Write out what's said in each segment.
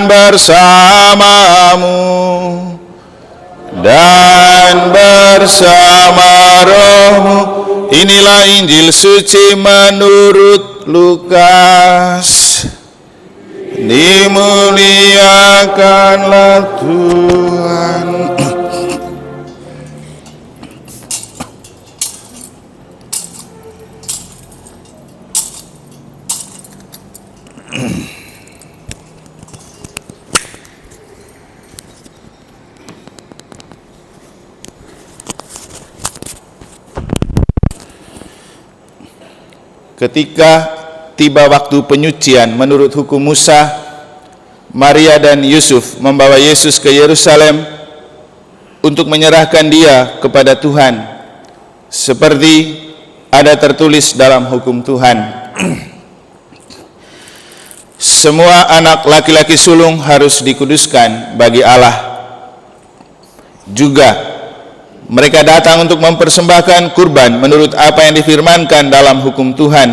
dan bersamamu dan bersama rohmu. Inilah Injil suci menurut Lukas. Dimuliakanlah Tuhan. Ketika tiba waktu penyucian menurut hukum Musa, Maria dan Yusuf membawa Yesus ke Yerusalem untuk menyerahkan dia kepada Tuhan, seperti ada tertulis dalam hukum Tuhan. Semua anak laki-laki sulung harus dikuduskan bagi Allah. Juga mereka datang untuk mempersembahkan kurban menurut apa yang difirmankan dalam hukum Tuhan,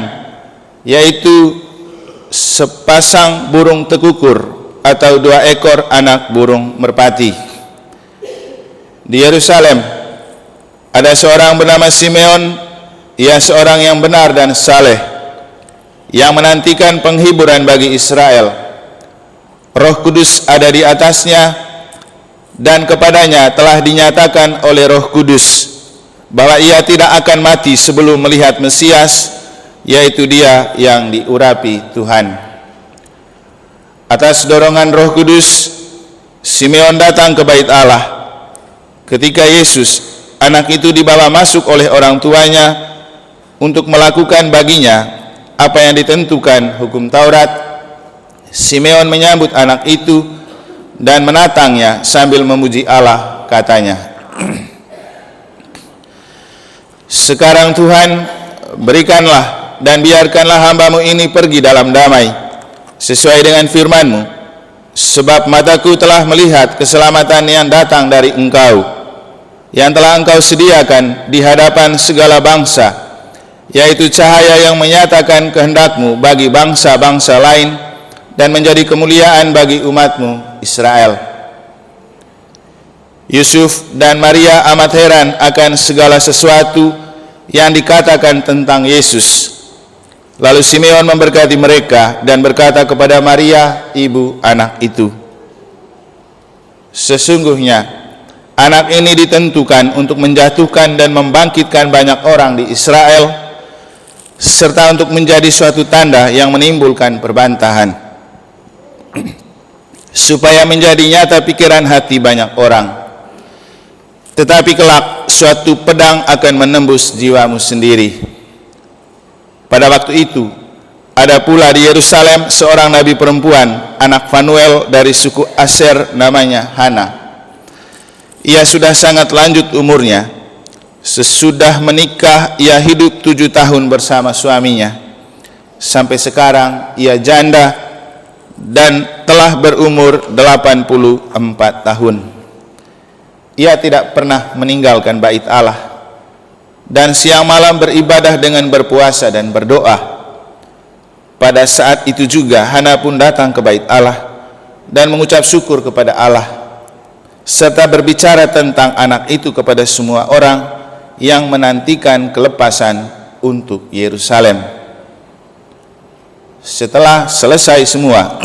yaitu sepasang burung tekukur atau 2 ekor anak burung merpati. Di Yerusalem ada seorang bernama Simeon. Ia seorang yang benar dan saleh, yang menantikan penghiburan bagi Israel. Roh Kudus ada di atasnya, dan kepadanya telah dinyatakan oleh Roh Kudus bahwa ia tidak akan mati sebelum melihat Mesias, yaitu dia yang diurapi Tuhan. Atas dorongan Roh Kudus, Simeon datang ke bait Allah. Ketika Yesus, anak itu, dibawa masuk oleh orang tuanya untuk melakukan baginya apa yang ditentukan hukum Taurat, Simeon menyambut anak itu dan menatangnya sambil memuji Allah, katanya, "Sekarang Tuhan, berikanlah dan biarkanlah hambamu ini pergi dalam damai, sesuai dengan firman-Mu, sebab mataku telah melihat keselamatan yang datang dari Engkau, yang telah Engkau sediakan di hadapan segala bangsa, yaitu cahaya yang menyatakan kehendak-Mu bagi bangsa-bangsa lain, dan menjadi kemuliaan bagi umat-Mu Israel." Yusuf dan Maria amat heran akan segala sesuatu yang dikatakan tentang Yesus. Lalu Simeon memberkati mereka dan berkata kepada Maria, ibu anak itu, "Sesungguhnya anak ini ditentukan untuk menjatuhkan dan membangkitkan banyak orang di Israel, serta untuk menjadi suatu tanda yang menimbulkan perbantahan, supaya menjadi nyata pikiran hati banyak orang. Tetapi kelak suatu pedang akan menembus jiwamu sendiri." Pada waktu itu ada pula di Yerusalem seorang nabi perempuan, anak Fanuel dari suku Aser, namanya Hana. Ia sudah sangat lanjut umurnya. Sesudah menikah ia hidup 7 tahun bersama suaminya. Sampai sekarang ia janda dan telah berumur 84 tahun. Ia tidak pernah meninggalkan bait Allah, dan siang malam beribadah dengan berpuasa dan berdoa. Pada saat itu juga Hana pun datang ke bait Allah dan mengucap syukur kepada Allah, serta berbicara tentang anak itu kepada semua orang yang menantikan kelepasan untuk Yerusalem. Setelah selesai semua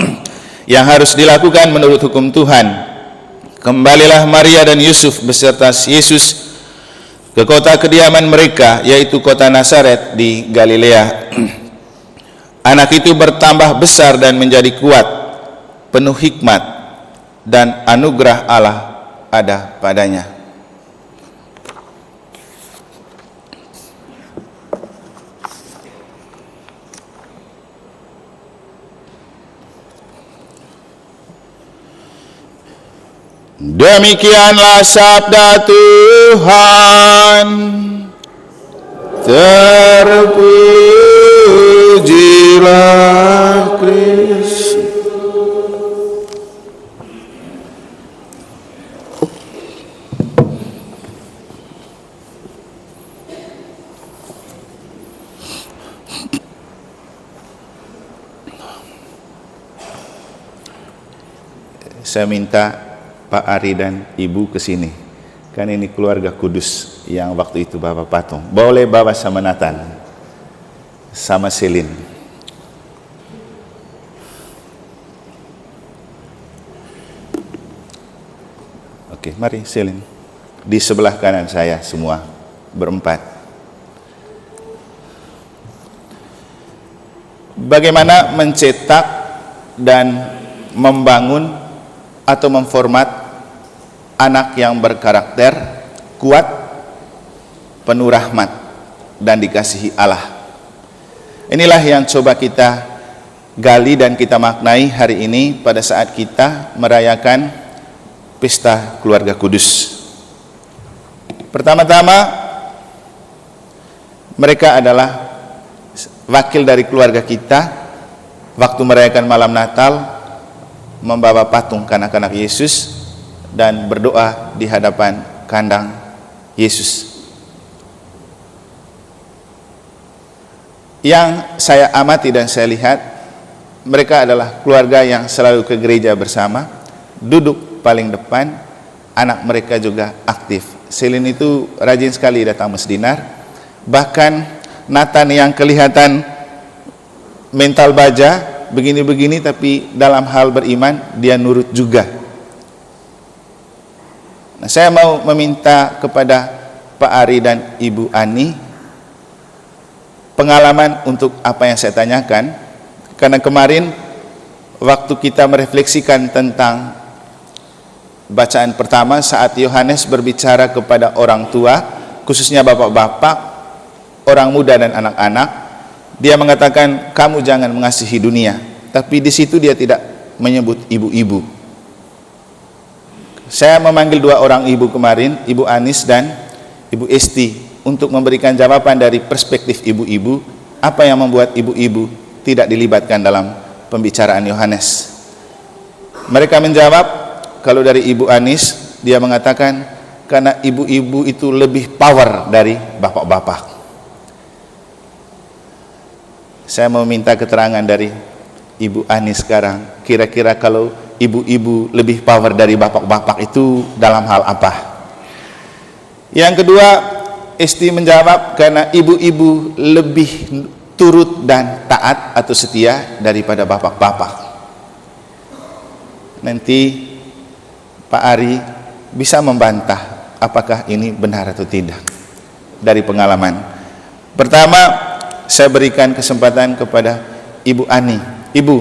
yang harus dilakukan menurut hukum Tuhan, kembalilah Maria dan Yusuf beserta Yesus ke kota kediaman mereka, yaitu kota Nazaret di Galilea. Anak itu bertambah besar dan menjadi kuat, penuh hikmat, dan anugerah Allah ada padanya. Demikianlah sabda Tuhan. Terpujilah Kristus. saya minta Pak Ari dan Ibu ke sini. Kan ini keluarga kudus yang waktu itu Bapak patung. Boleh bawa sama Nathan, sama Selin. Oke, mari Selin. Di sebelah kanan saya semua, berempat. Bagaimana mencetak dan membangun atau memformat anak yang berkarakter kuat, penuh rahmat dan dikasihi Allah. Inilah yang coba kita gali dan kita maknai hari ini pada saat kita merayakan pesta keluarga kudus. Pertama-tama, mereka adalah wakil dari keluarga kita. Waktu merayakan malam Natal, membawa patung kanak-kanak Yesus dan berdoa di hadapan kandang Yesus. Yang saya amati dan saya lihat, mereka adalah keluarga yang selalu ke gereja bersama, duduk paling depan, anak mereka juga aktif. Selin itu rajin sekali datang mesdinar, bahkan Nathan yang kelihatan mental baja, begini-begini, tapi dalam hal beriman, dia nurut juga. Nah, saya mau meminta kepada Pak Ari dan Ibu Ani pengalaman untuk apa yang saya tanyakan, karena kemarin waktu kita merefleksikan tentang bacaan pertama saat Yohanes berbicara kepada orang tua, khususnya bapak-bapak, orang muda dan anak-anak, dia mengatakan kamu jangan mengasihi dunia, tapi di situ dia tidak menyebut ibu-ibu. Saya memanggil dua orang ibu kemarin, Ibu Anis dan Ibu Esti, untuk memberikan jawaban dari perspektif ibu-ibu, apa yang membuat ibu-ibu tidak dilibatkan dalam pembicaraan Yohanes. Mereka menjawab, kalau dari Ibu Anis, dia mengatakan karena ibu-ibu itu lebih power dari bapak-bapak. Saya mau minta keterangan dari Ibu Anis sekarang, kira-kira kalau ibu-ibu lebih power dari bapak-bapak itu dalam hal apa? Yang kedua, Esti menjawab karena ibu-ibu lebih turut dan taat atau setia daripada bapak-bapak. Nanti Pak Ari bisa membantah apakah ini benar atau tidak dari pengalaman. Pertama, saya berikan kesempatan kepada Ibu Ani. Ibu,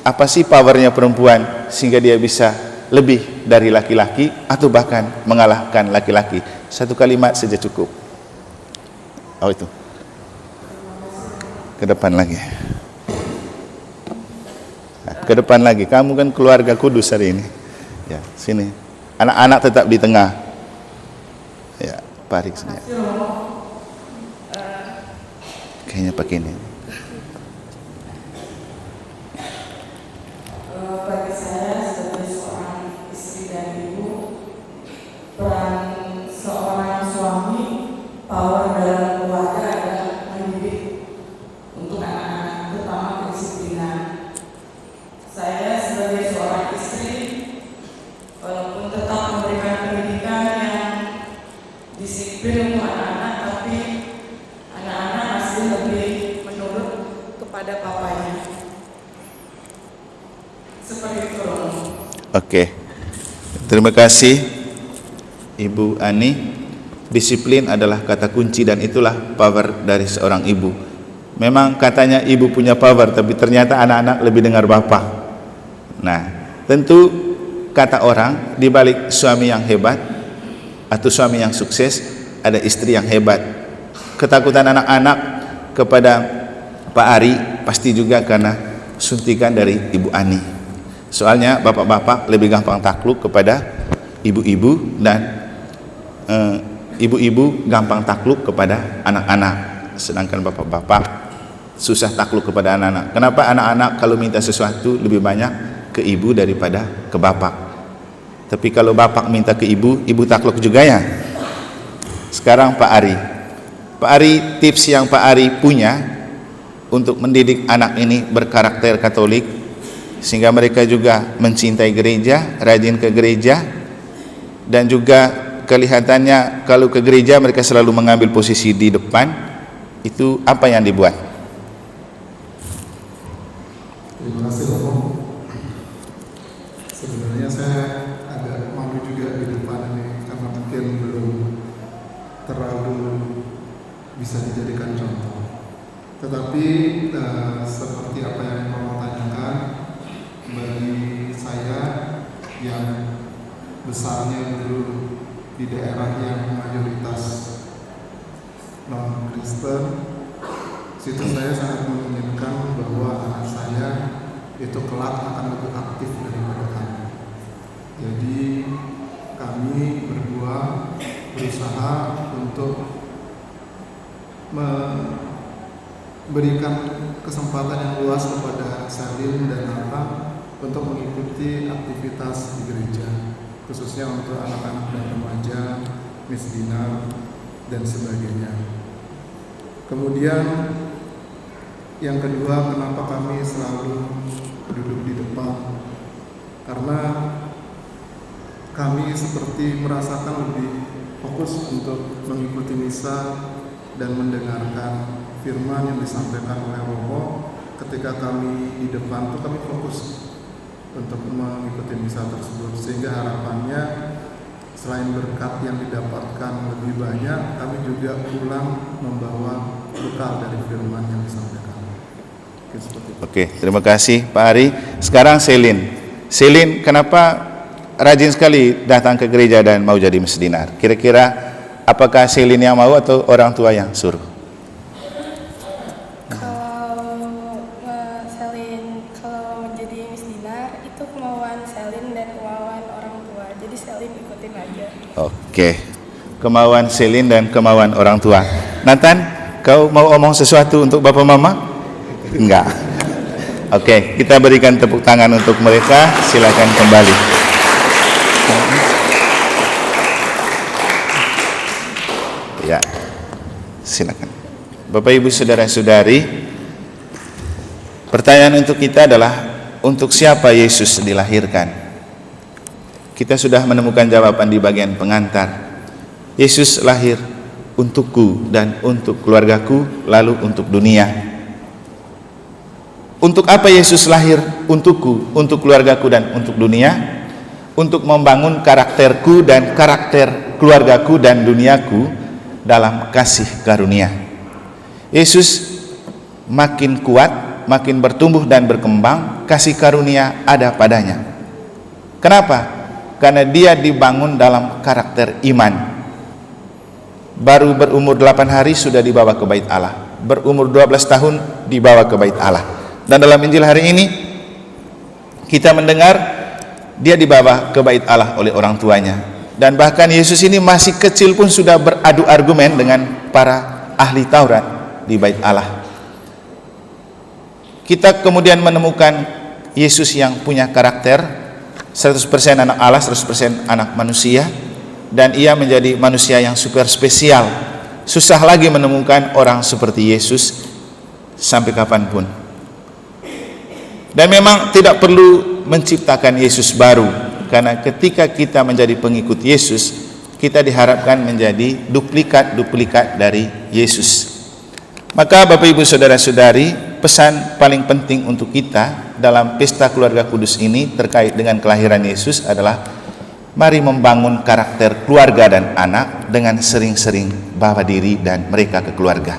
apa sih powernya perempuan sehingga dia bisa lebih dari laki-laki atau bahkan mengalahkan laki-laki? Satu kalimat saja cukup. Oh itu. Ke depan lagi. Nah, ke depan lagi. Kamu kan keluarga kudus hari ini. Ya, sini. Anak-anak tetap di tengah. Ya, parik sini. Kayaknya pakai ini. Bagi saya sebagai seorang istri dan ibu, peran seorang suami, power dalam keluarga adalah mendidik untuk anak-anak, terutama kedisiplinan. Saya sebagai seorang istri, walaupun tetap memberikan pendidikan yang disiplin untuk anak-anak, tapi anak-anak masih lebih menurut kepada papanya. Seperti itu. Oke. Terima kasih Ibu Ani. Disiplin adalah kata kunci dan itulah power dari seorang ibu. Memang katanya ibu punya power, tapi ternyata anak-anak lebih dengar bapak. Nah, tentu kata orang di balik suami yang hebat atau suami yang sukses ada istri yang hebat. Ketakutan anak-anak kepada Pak Ari pasti juga karena suntikan dari Ibu Ani. Soalnya bapak-bapak lebih gampang takluk kepada ibu-ibu dan ibu-ibu gampang takluk kepada anak-anak, sedangkan bapak-bapak susah takluk kepada anak-anak. Kenapa anak-anak kalau minta sesuatu lebih banyak ke ibu daripada ke bapak? Tapi kalau bapak minta ke ibu, ibu takluk juga ya. Sekarang Pak Ari. Pak Ari, tips yang Pak Ari punya untuk mendidik anak ini berkarakter Katolik, sehingga mereka juga mencintai gereja, rajin ke gereja, dan juga kelihatannya kalau ke gereja mereka selalu mengambil posisi di depan. Itu apa yang dibuat? Terima kasih Romo. Sebenarnya saya agak malu juga di depan ini karena mungkin belum terlalu bisa dijadikan contoh. Tetapi seperti apa yang Romo tanyakan, bagi saya yang besarnya dulu di daerah yang mayoritas non-Kristen, situ saya sangat menginginkan bahwa anak saya itu kelak akan lebih aktif daripada kami. Jadi kami berdua berusaha untuk memberikan kesempatan yang luas kepada Selin dan Nathan untuk mengikuti aktivitas di gereja, khususnya untuk anak-anak dan remaja, Miss Dinar, dan sebagainya. Kemudian yang kedua, kenapa kami selalu duduk di depan? Karena kami seperti merasakan lebih fokus untuk mengikuti misa dan mendengarkan firman yang disampaikan oleh Romo. Ketika kami di depan itu kami fokus untuk mengikuti misa tersebut, sehingga harapannya selain berkat yang didapatkan lebih banyak, kami juga pulang membawa bekal dari firman yang disampaikan. Oke, seperti itu. Oke, terima kasih Pak Ari. Sekarang Selin. Selin, kenapa rajin sekali datang ke gereja dan mau jadi Miss Dinar? Kira-kira apakah Selin yang mau atau orang tua yang suruh? Kalau menjadi Miss Dinar itu kemauan Selin dan kemauan orang tua. Jadi Selin ikutin aja. Oke, kemauan Selin dan kemauan orang tua. Nathan, kau mau omong sesuatu untuk Bapak Mama? Enggak. Oke, kita berikan tepuk tangan untuk mereka. Silakan kembali. Ya, silakan. Bapak Ibu saudara-saudari, pertanyaan untuk kita adalah, untuk siapa Yesus dilahirkan? Kita sudah menemukan jawaban di bagian pengantar. Yesus lahir untukku dan untuk keluargaku, lalu untuk dunia. Untuk apa Yesus lahir? Untukku, untuk keluargaku dan untuk dunia. Untuk membangun karakterku dan karakter keluargaku dan duniaku dalam kasih karunia. Yesus makin kuat, makin bertumbuh dan berkembang, kasih karunia ada padanya. Kenapa? Karena dia dibangun dalam karakter iman. Baru berumur 8 hari sudah dibawa ke bait Allah. Berumur 12 tahun dibawa ke bait Allah. Dan dalam Injil hari ini kita mendengar dia dibawa ke bait Allah oleh orang tuanya. Dan bahkan Yesus ini masih kecil pun sudah beradu argumen dengan para ahli Taurat di bait Allah. Kita kemudian menemukan Yesus yang punya karakter 100% anak Allah, 100% anak manusia, dan ia menjadi manusia yang super spesial. Susah lagi menemukan orang seperti Yesus sampai kapanpun. Dan memang tidak perlu menciptakan Yesus baru, karena ketika kita menjadi pengikut Yesus, kita diharapkan menjadi duplikat-duplikat dari Yesus. Maka Bapak Ibu saudara-saudari, pesan paling penting untuk kita dalam pesta keluarga kudus ini terkait dengan kelahiran Yesus adalah, mari membangun karakter keluarga dan anak dengan sering-sering bawa diri dan mereka ke keluarga.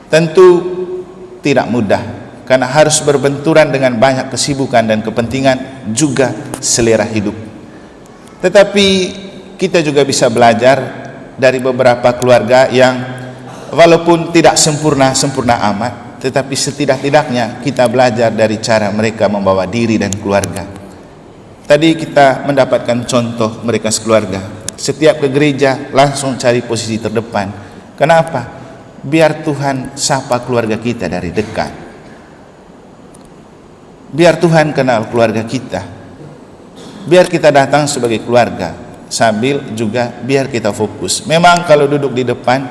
Tentu tidak mudah, karena harus berbenturan dengan banyak kesibukan dan kepentingan, juga selera hidup. Tetapi kita juga bisa belajar dari beberapa keluarga yang walaupun tidak sempurna amat, tetapi setidak-tidaknya kita belajar dari cara mereka membawa diri dan keluarga. Tadi kita mendapatkan contoh mereka sekeluarga. Setiap ke gereja langsung cari posisi terdepan. Kenapa? Biar Tuhan sapa keluarga kita dari dekat. Biar Tuhan kenal keluarga kita. Biar kita datang sebagai keluarga, sambil juga biar kita fokus. Memang kalau duduk di depan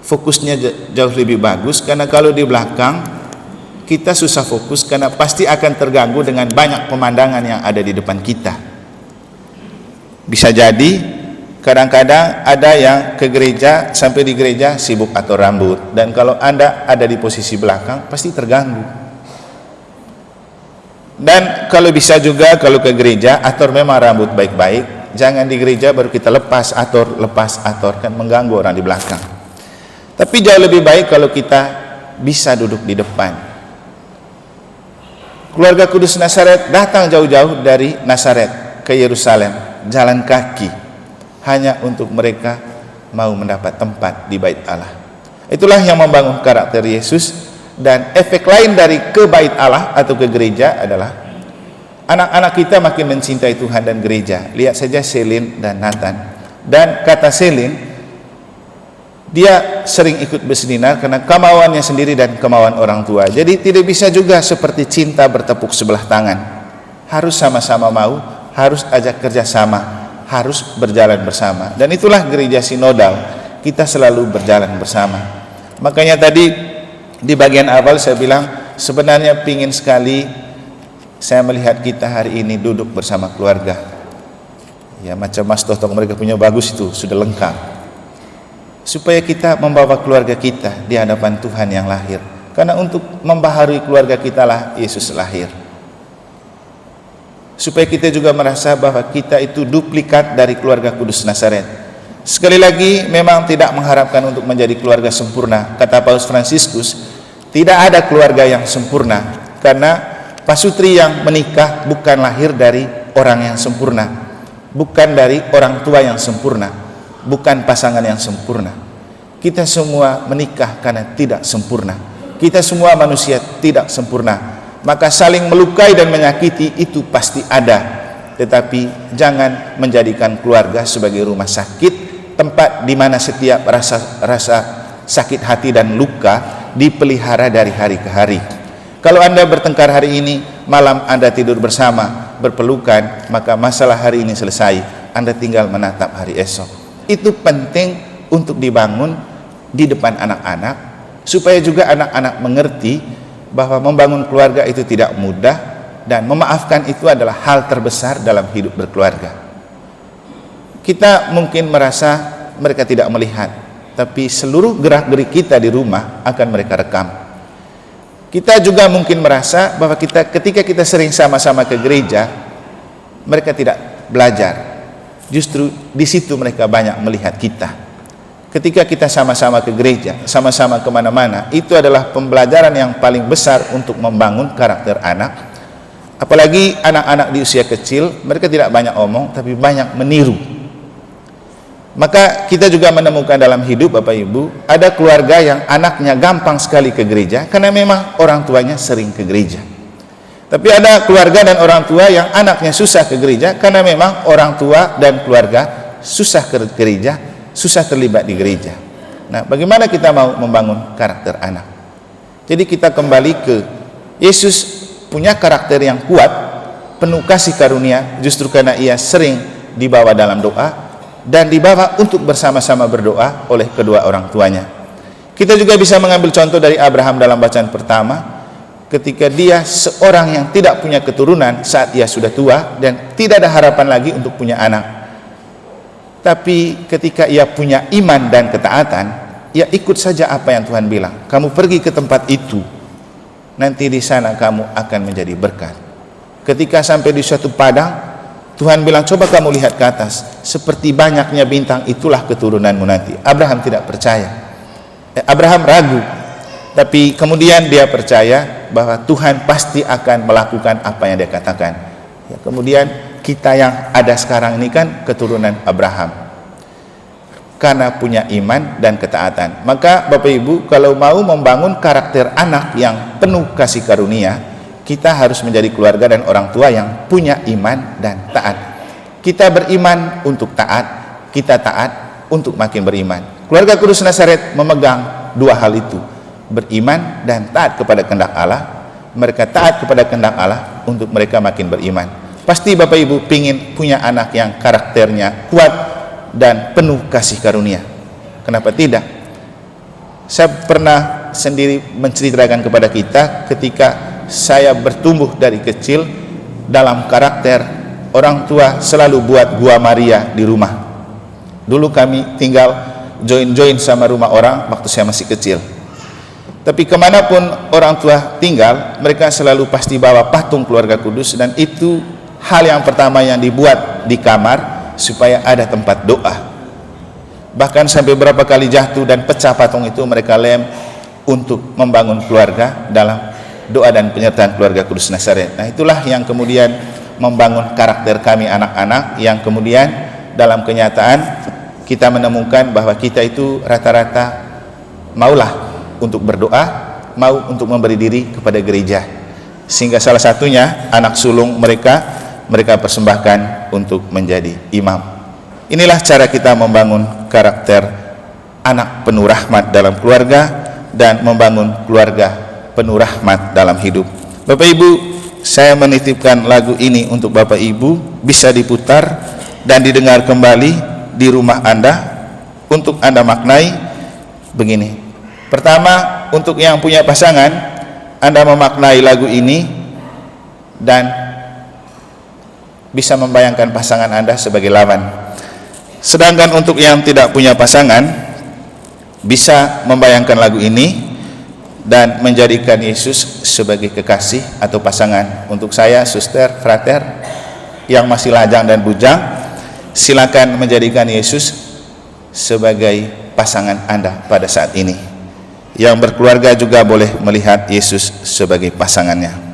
fokusnya jauh lebih bagus, karena kalau di belakang kita susah fokus karena pasti akan terganggu dengan banyak pemandangan yang ada di depan kita. Bisa jadi kadang-kadang ada yang ke gereja, sampai di gereja sibuk atur rambut, dan kalau Anda ada di posisi belakang pasti terganggu. Dan kalau bisa juga kalau ke gereja atur memang rambut baik-baik, jangan di gereja baru kita lepas atur, kan mengganggu orang di belakang. Tapi jauh lebih baik kalau kita bisa duduk di depan. Keluarga Kudus Nazaret datang jauh-jauh dari Nazaret ke Yerusalem, jalan kaki, hanya untuk mereka mau mendapat tempat di bait Allah. Itulah yang membangun karakter Yesus. Dan efek lain dari ke bait Allah atau ke gereja adalah anak-anak kita makin mencintai Tuhan dan gereja. Lihat saja Selin dan Nathan. Dan kata Selin, dia sering ikut bersedina karena kemauannya sendiri dan kemauan orang tua. Jadi tidak bisa juga seperti cinta bertepuk sebelah tangan. Harus sama-sama mau, harus ajak kerjasama, harus berjalan bersama. Dan itulah gereja sinodal, kita selalu berjalan bersama. Makanya tadi di bagian awal saya bilang, sebenarnya pingin sekali saya melihat kita hari ini duduk bersama keluarga. Ya, macam Mas Totok mereka punya bagus itu, sudah lengkap. Supaya kita membawa keluarga kita di hadapan Tuhan yang lahir. Karena untuk membaharui keluarga kita lah Yesus lahir. Supaya kita juga merasa bahwa kita itu duplikat dari keluarga Kudus Nazaret. Sekali lagi, memang tidak mengharapkan untuk menjadi keluarga sempurna. Kata Paus Fransiskus, tidak ada keluarga yang sempurna, karena pasutri yang menikah bukan lahir dari orang yang sempurna, bukan dari orang tua yang sempurna, bukan pasangan yang sempurna. Kita semua menikah karena tidak sempurna. Kita semua manusia tidak sempurna. Maka saling melukai dan menyakiti itu pasti ada. Tetapi jangan menjadikan keluarga sebagai rumah sakit, tempat di mana setiap rasa sakit hati dan luka dipelihara dari hari ke hari. Kalau Anda bertengkar hari ini, malam Anda tidur bersama, berpelukan, maka masalah hari ini selesai. Anda tinggal menatap hari esok. Itu penting untuk dibangun di depan anak-anak, supaya juga anak-anak mengerti bahwa membangun keluarga itu tidak mudah, dan memaafkan itu adalah hal terbesar dalam hidup berkeluarga. Kita mungkin merasa mereka tidak melihat, tapi seluruh gerak-gerik kita di rumah akan mereka rekam. Kita juga mungkin merasa bahwa ketika kita sering sama-sama ke gereja, mereka tidak belajar. Justru di situ mereka banyak melihat kita. Ketika kita sama-sama ke gereja, sama-sama kemana-mana, itu adalah pembelajaran yang paling besar untuk membangun karakter anak. Apalagi anak-anak di usia kecil, mereka tidak banyak omong, tapi banyak meniru. Maka kita juga menemukan dalam hidup Bapak Ibu, ada keluarga yang anaknya gampang sekali ke gereja karena memang orang tuanya sering ke gereja. Tapi ada keluarga dan orang tua yang anaknya susah ke gereja karena memang orang tua dan keluarga susah ke gereja, susah terlibat di gereja. Nah, bagaimana kita mau membangun karakter anak? Jadi kita kembali ke Yesus punya karakter yang kuat, penuh kasih karunia, justru karena ia sering dibawa dalam doa dan dibawa untuk bersama-sama berdoa oleh kedua orang tuanya. Kita juga bisa mengambil contoh dari Abraham dalam bacaan pertama, ketika dia seorang yang tidak punya keturunan saat ia sudah tua dan tidak ada harapan lagi untuk punya anak. Tapi ketika ia punya iman dan ketaatan, ia ikut saja apa yang Tuhan bilang. Kamu pergi ke tempat itu, nanti di sana kamu akan menjadi berkat. Ketika sampai di suatu padang, Tuhan bilang, coba kamu lihat ke atas, seperti banyaknya bintang itulah keturunanmu nanti. Abraham tidak percaya. Abraham ragu, tapi kemudian dia percaya bahwa Tuhan pasti akan melakukan apa yang dia katakan. Ya, kemudian kita yang ada sekarang ini kan keturunan Abraham, karena punya iman dan ketaatan. Maka Bapak Ibu, kalau mau membangun karakter anak yang penuh kasih karunia, kita harus menjadi keluarga dan orang tua yang punya iman dan taat. Kita beriman untuk taat, kita taat untuk makin beriman. Keluarga Kudus Nazaret memegang dua hal itu, beriman dan taat kepada kehendak Allah. Mereka taat kepada kehendak Allah untuk mereka makin beriman. Pasti Bapak Ibu pingin punya anak yang karakternya kuat dan penuh kasih karunia. Kenapa tidak? Saya pernah sendiri menceritakan kepada kita ketika saya bertumbuh dari kecil dalam karakter orang tua selalu buat gua Maria di rumah. Dulu kami tinggal join sama rumah orang waktu saya masih kecil. Tapi kemanapun orang tua tinggal, mereka selalu pasti bawa patung keluarga kudus, dan itu hal yang pertama yang dibuat di kamar supaya ada tempat doa. Bahkan sampai berapa kali jatuh dan pecah patung itu, mereka lem untuk membangun keluarga dalam doa dan penyertaan keluarga kudus Nazaret. Nah, itulah yang kemudian membangun karakter kami anak-anak, yang kemudian dalam kenyataan kita menemukan bahwa kita itu rata-rata maulah untuk berdoa, mau untuk memberi diri kepada gereja, sehingga salah satunya anak sulung mereka persembahkan untuk menjadi imam. Inilah cara kita membangun karakter anak penuh rahmat dalam keluarga dan membangun keluarga penuh rahmat dalam hidup. Bapak Ibu, saya menitipkan lagu ini untuk Bapak Ibu, bisa diputar dan didengar kembali di rumah Anda untuk Anda maknai begini. Pertama, untuk yang punya pasangan, Anda memaknai lagu ini dan bisa membayangkan pasangan Anda sebagai lawan. Sedangkan untuk yang tidak punya pasangan, bisa membayangkan lagu ini dan menjadikan Yesus sebagai kekasih atau pasangan. Untuk saya, suster, frater yang masih lajang dan bujang, silakan menjadikan Yesus sebagai pasangan Anda pada saat ini. Yang berkeluarga juga boleh melihat Yesus sebagai pasangannya.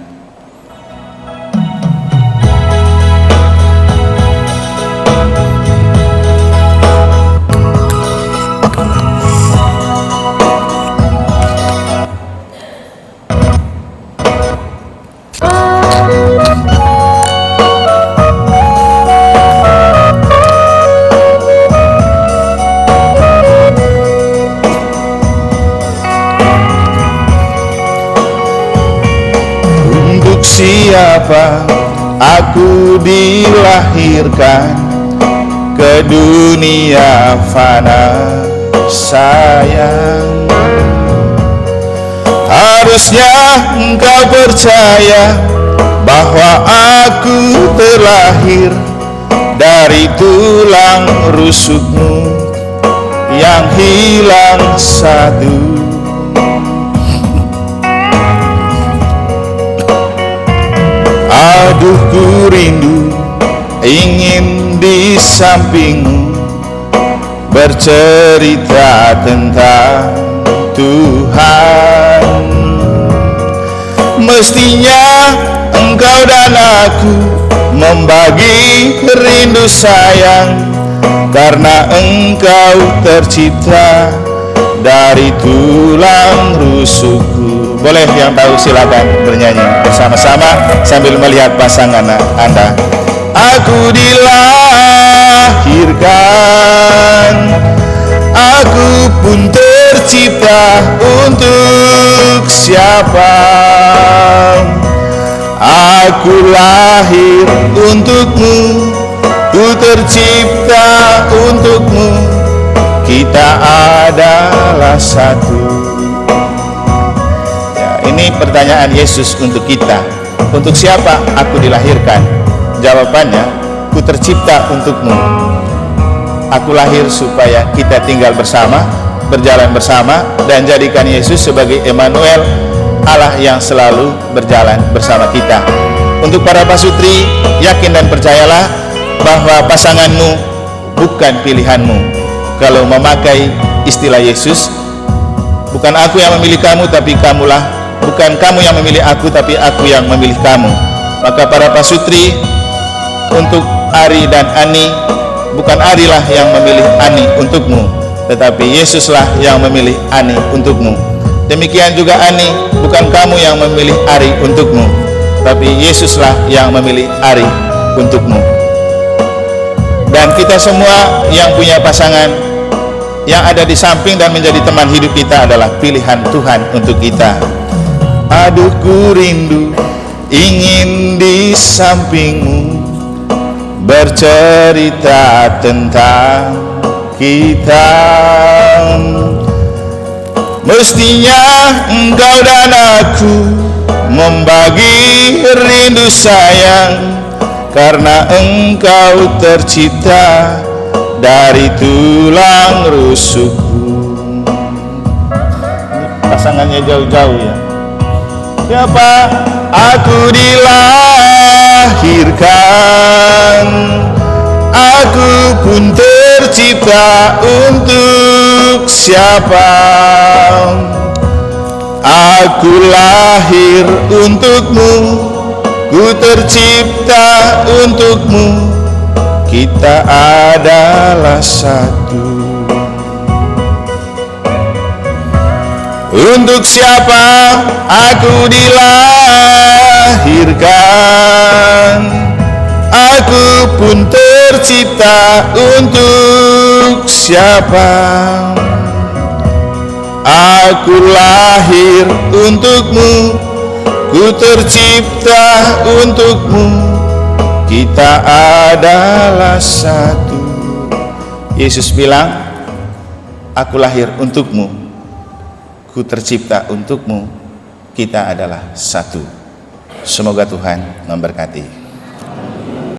Siapa aku dilahirkan ke dunia fana, sayang. Harusnya engkau percaya bahwa aku terlahir dari tulang rusukmu yang hilang satu. Aduh, ku rindu ingin di sampingmu bercerita tentang Tuhan. Mestinya engkau dan aku membagi rindu sayang, karena engkau tercipta dari tulang rusukku. Boleh yang tahu silakan bernyanyi bersama-sama sambil melihat pasangan Anda. Aku dilahirkan, aku pun tercipta untuk siapa? Aku lahir untukmu, ku tercipta untukmu, kita adalah satu. Ini pertanyaan Yesus untuk kita. Untuk siapa aku dilahirkan? Jawabannya, ku tercipta untukmu. Aku lahir supaya kita tinggal bersama, berjalan bersama, dan jadikan Yesus sebagai Emmanuel, Allah yang selalu berjalan bersama kita. Untuk para pasutri, yakin dan percayalah bahwa pasanganmu bukan pilihanmu. Kalau memakai istilah Yesus, bukan aku yang memilih kamu, tapi kamulah. Bukan kamu yang memilih aku, tapi aku yang memilih kamu. Maka para pasutri, untuk Ari dan Ani, bukan Ari lah yang memilih Ani untukmu, tetapi Yesuslah yang memilih Ani untukmu. Demikian juga Ani, bukan kamu yang memilih Ari untukmu, tapi Yesuslah yang memilih Ari untukmu. Dan kita semua yang punya pasangan, yang ada di samping dan menjadi teman hidup kita adalah pilihan Tuhan untuk kita. Aduh, ku rindu ingin di sampingmu bercerita tentang kita. Mestinya engkau dan aku membagi rindu sayang, karena engkau tercipta dari tulang rusukku. Ini pasangannya jauh-jauh ya. Siapa? Aku dilahirkan, aku pun tercipta untuk siapa? Aku lahir untukmu, ku tercipta untukmu, kita adalah satu. Untuk siapa aku dilahirkan, aku pun tercipta untuk siapa? Aku lahir untukmu, ku tercipta untukmu, kita adalah satu. Yesus bilang, aku lahir untukmu, ku tercipta untukmu, kita adalah satu. Semoga Tuhan memberkati.